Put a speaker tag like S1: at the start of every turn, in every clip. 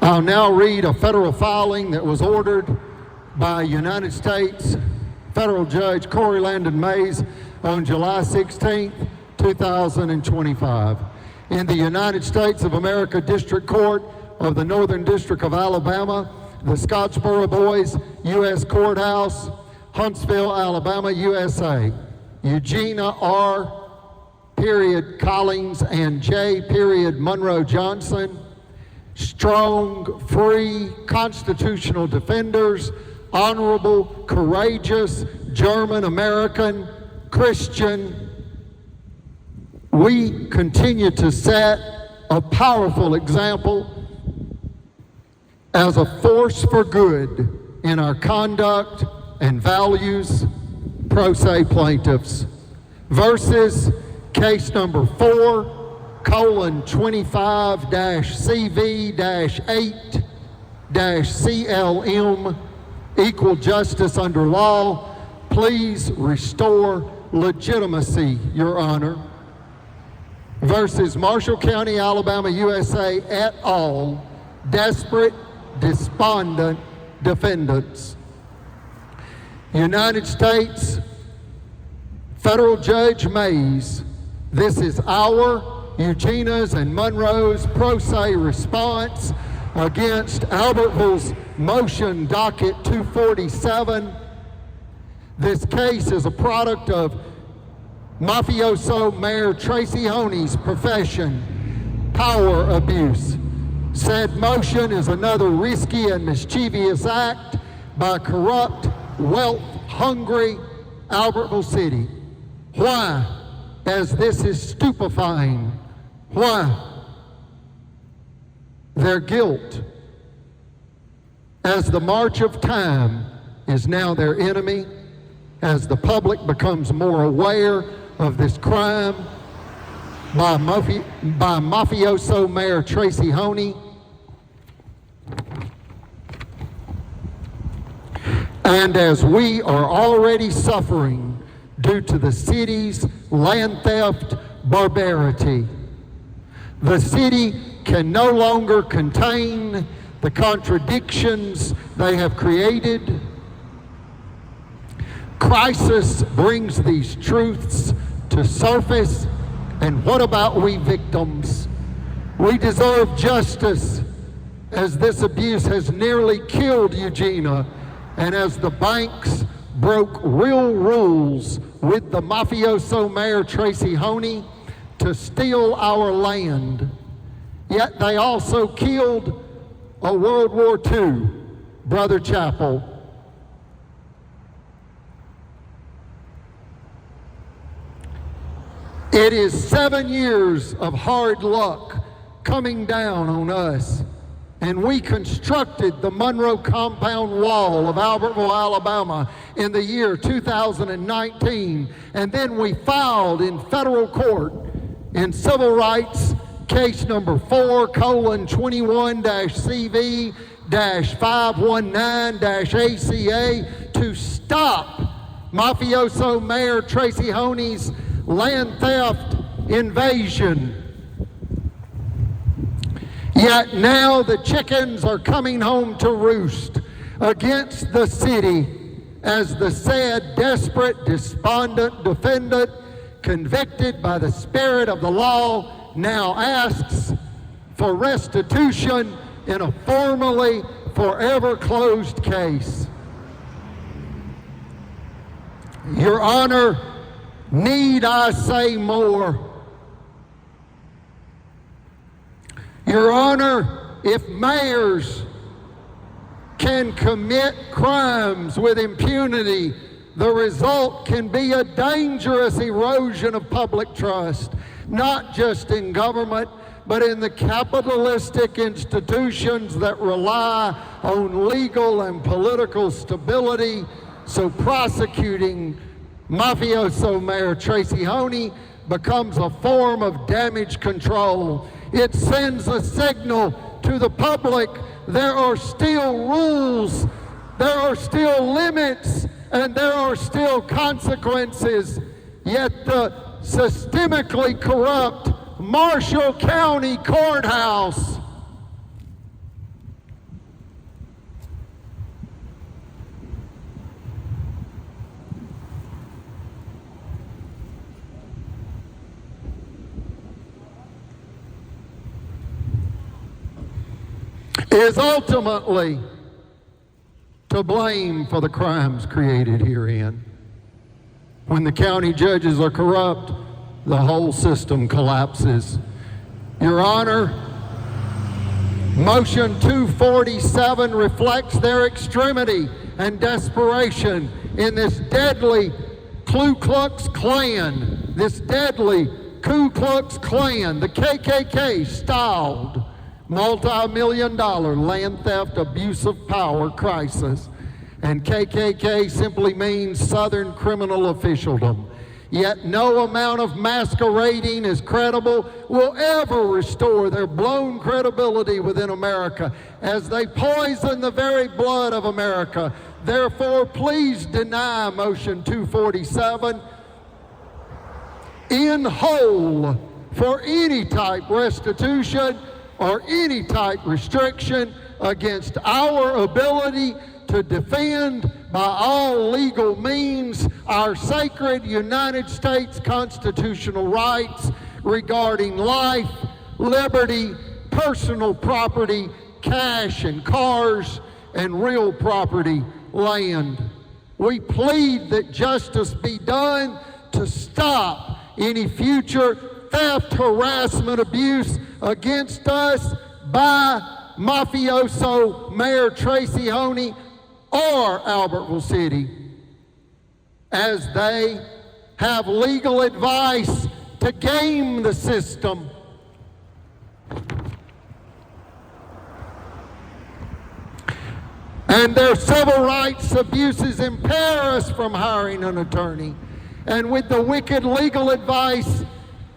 S1: I'll now read a federal filing that was ordered by United States Federal Judge Corey Landon Mays on July 16, 2025. In the United States of America District Court of the Northern District of Alabama, the Scottsboro Boys U.S. Courthouse, Huntsville, Alabama, USA. Eugenia R. Collins and J. Monroe Johnson, strong, free, constitutional defenders, honorable, courageous, German American, Christian. We continue to set a powerful example as a force for good in our conduct and values. Pro se plaintiffs versus case number 4:25-CV-8-CLM, equal justice under law. Please restore legitimacy, Your Honor. Versus Marshall County, Alabama, USA, et al., desperate, despondent defendants. United States Federal Judge Mays, this is our, Eugenia's, and Monroe's pro se response against Albertville's motion docket 247. This case is a product of mafioso Mayor Tracy Honey's profession, power abuse. Said motion is another risky and mischievous act by corrupt, wealth-hungry Albertville City. Why? As this is stupefying. Why? Their guilt, as the march of time is now their enemy, as the public becomes more aware of this crime by mafioso Mayor Tracy Honey, and as we are already suffering due to the city's land theft barbarity. The city can no longer contain the contradictions they have created. Crisis brings these truths to surface, and what about we victims? We deserve justice, as this abuse has nearly killed Eugenia, and as the banks broke real rules with the mafioso Mayor Tracy Honey to steal our land. Yet they also killed a World War II Brother Chapel. It is 7 years of hard luck coming down on us. And we constructed the Monroe Compound Wall of Albertville, Alabama in the year 2019. And then we filed in federal court in civil rights case number 4:21-CV-519-ACA to stop mafioso Mayor Tracy Honey's land theft invasion. Yet now the chickens are coming home to roost against the city as the said desperate, despondent defendant, convicted by the spirit of the law, now asks for restitution in a formerly forever closed case. Your Honor, need I say more? Your Honor, if mayors can commit crimes with impunity, the result can be a dangerous erosion of public trust, not just in government, but in the capitalistic institutions that rely on legal and political stability. So prosecuting mafioso Mayor Tracy Honey becomes a form of damage control. It sends a signal to the public there are still rules, there are still limits, and there are still consequences. Yet the systemically corrupt Marshall County Courthouse is ultimately to blame for the crimes created herein. When the county judges are corrupt, the whole system collapses. Your Honor, Motion 247 reflects their extremity and desperation in this deadly Ku Klux Klan, the KKK-styled multi-million-dollar land theft, abuse of power crisis. And KKK simply means Southern criminal officialdom. Yet no amount of masquerading as credible will ever restore their blown credibility within America as they poison the very blood of America. Therefore, please deny Motion 247 in whole for any type restitution or any type restriction against our ability to defend by all legal means our sacred United States constitutional rights regarding life, liberty, personal property, cash and cars, and real property, land. We plead that justice be done to stop any future theft, harassment, abuse against us by mafioso Mayor Tracy Honey or Albertville City, as they have legal advice to game the system. And their civil rights abuses impair us from hiring an attorney. And with the wicked legal advice,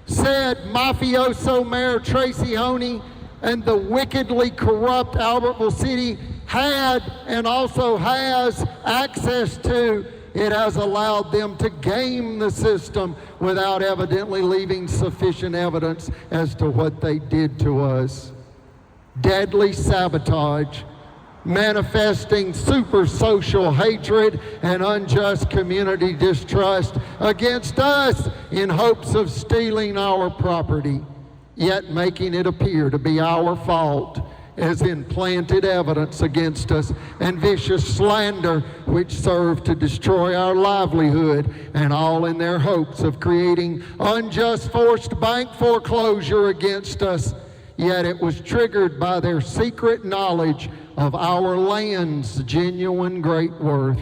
S1: said mafioso Mayor Tracy Honey and the wickedly corrupt Albertville City had and also has access to, it has allowed them to game the system without evidently leaving sufficient evidence as to what they did to us. Deadly sabotage, manifesting super social hatred and unjust community distrust against us in hopes of stealing our property, yet making it appear to be our fault as implanted evidence against us and vicious slander which serve to destroy our livelihood, and all in their hopes of creating unjust forced bank foreclosure against us. Yet it was triggered by their secret knowledge of our land's genuine great worth.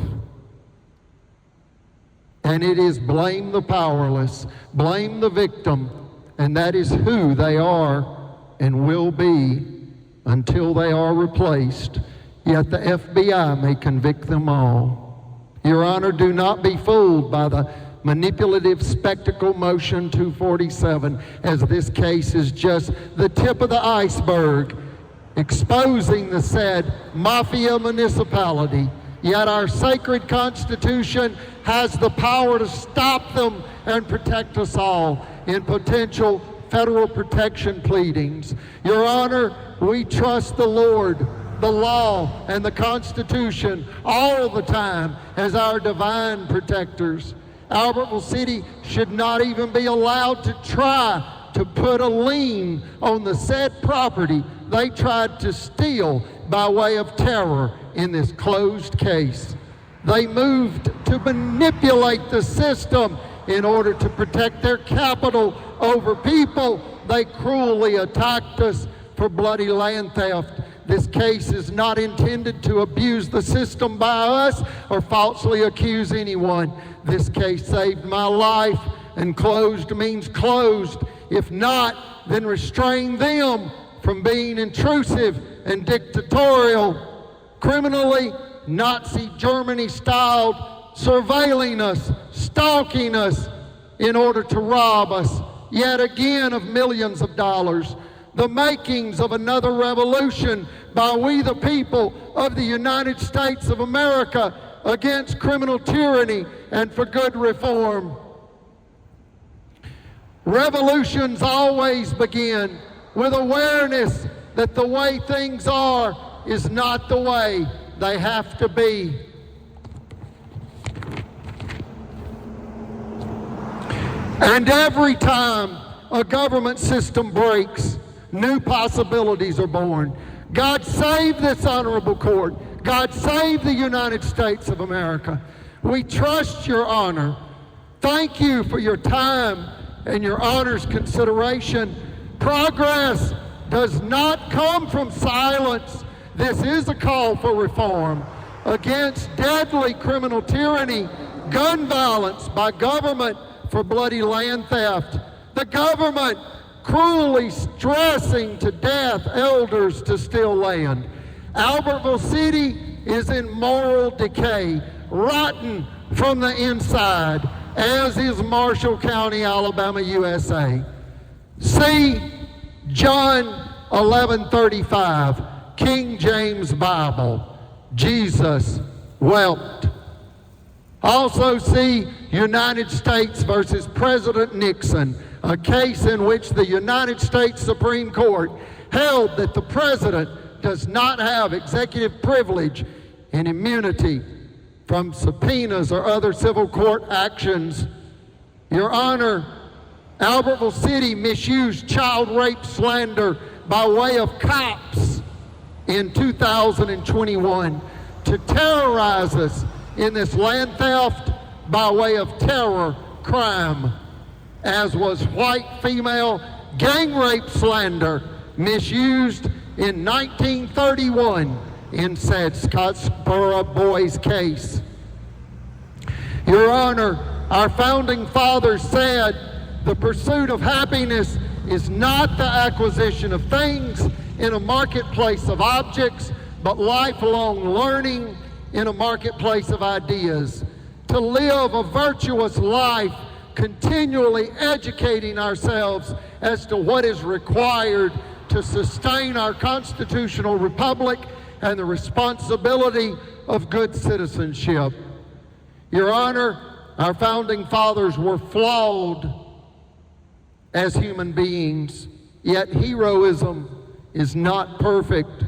S1: And it is blame the powerless, blame the victim, and that is who they are and will be until they are replaced. Yet the FBI may convict them all. Your Honor, do not be fooled by the manipulative spectacle Motion 247, as this case is just the tip of the iceberg, exposing the said mafia municipality. Yet our sacred Constitution has the power to stop them and protect us all in potential federal protection pleadings. Your Honor, we trust the Lord, the law, and the Constitution all the time as our divine protectors. Albertville City should not even be allowed to try to put a lien on the said property they tried to steal by way of terror in this closed case. They moved to manipulate the system in order to protect their capital over people. They cruelly attacked us for bloody land theft. This case is not intended to abuse the system by us or falsely accuse anyone. This case saved my life, and closed means closed. If not, then restrain them from being intrusive and dictatorial, criminally Nazi Germany-styled, surveilling us, stalking us in order to rob us yet again of millions of dollars. The makings of another revolution by we the people of the United States of America against criminal tyranny and for good reform. Revolutions always begin with awareness that the way things are is not the way they have to be. And every time a government system breaks, new possibilities are born. God save this honorable court. God save the United States of America. We trust your honor. Thank you for your time and your honor's consideration. Progress does not come from silence. This is a call for reform against deadly criminal tyranny, gun violence by government for bloody land theft, the government cruelly stressing to death elders to steal land. Albertville City is in moral decay, rotten from the inside, as is Marshall County, Alabama, USA. See John 11:35, King James Bible. Jesus wept. Also see United States versus President Nixon, a case in which the United States Supreme Court held that the president does not have executive privilege and immunity from subpoenas or other civil court actions. Your Honor, Albertville City misused child rape slander by way of cops in 2021 to terrorize us in this land theft by way of terror crime, as was white female gang rape slander misused in 1931 in said Scottsboro Boys case. Your Honor, our founding fathers said the pursuit of happiness is not the acquisition of things in a marketplace of objects, but lifelong learning in a marketplace of ideas. To live a virtuous life, continually educating ourselves as to what is required to sustain our constitutional republic and the responsibility of good citizenship. Your Honor, our founding fathers were flawed as human beings, yet heroism is not perfect.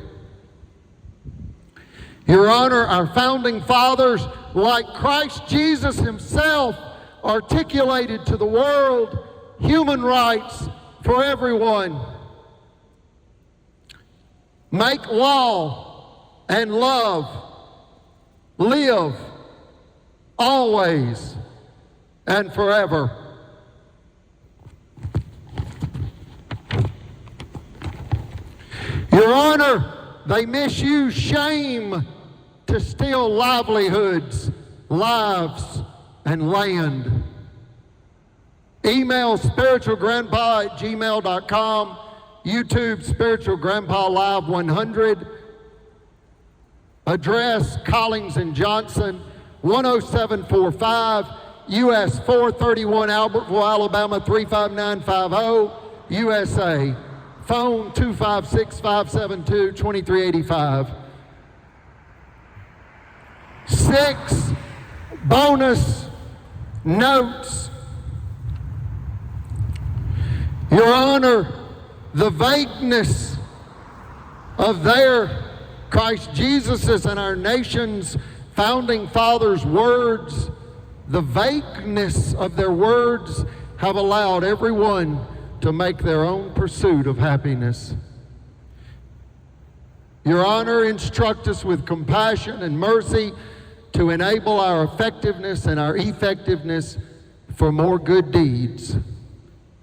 S1: Your Honor, our founding fathers, like Christ Jesus himself, articulated to the world human rights for everyone. Make law and love, live always and forever. Your Honor, they misuse shame to steal livelihoods, lives, and land. Email spiritualgrandpa@gmail.com, YouTube Spiritual Grandpa Live 100, address Collings and Johnson, 10745, US 431, Albertville, Alabama 35950, USA. Phone 256-572-2385. 6 bonus notes. Your Honor, the vagueness of their Christ Jesus's and our nation's founding fathers' words, the vagueness of their words have allowed everyone to make their own pursuit of happiness. Your Honor, instruct us with compassion and mercy to enable our effectiveness and our effectiveness for more good deeds.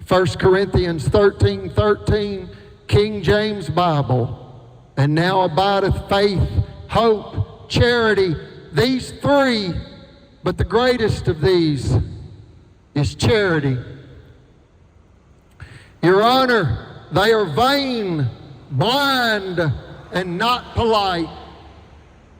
S1: 1 Corinthians 13:13, King James Bible. And now abideth faith, hope, charity, these three, but the greatest of these is charity. Your Honor, they are vain, blind, and not polite.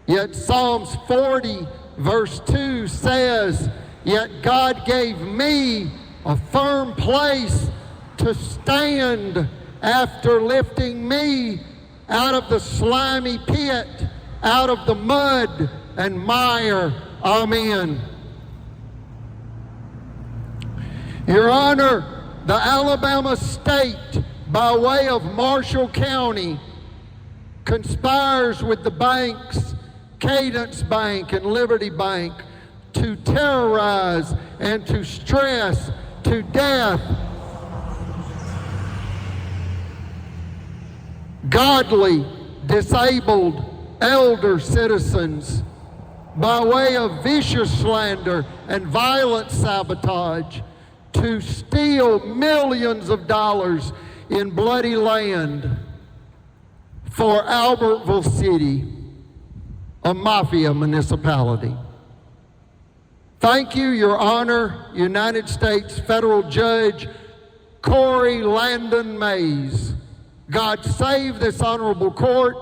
S1: Yet Psalms 40 verse 2 says, yet God gave me a firm place to stand after lifting me out of the slimy pit, out of the mud and mire. Amen. Your Honor, the Alabama State, by way of Marshall County, conspires with the banks, Cadence Bank and Liberty Bank, to terrorize and to stress to death godly, disabled elder citizens by way of vicious slander and violent sabotage to steal millions of dollars in bloody land for Albertville City, a mafia municipality. Thank you, Your Honor, United States Federal Judge Corey Landon Mays. God save this honorable court.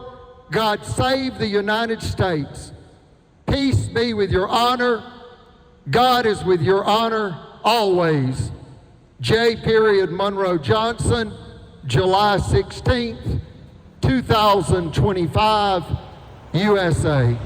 S1: God save the United States. Peace be with Your Honor. God is with Your Honor always. J. Monroe Johnson, July 16th, 2025, USA.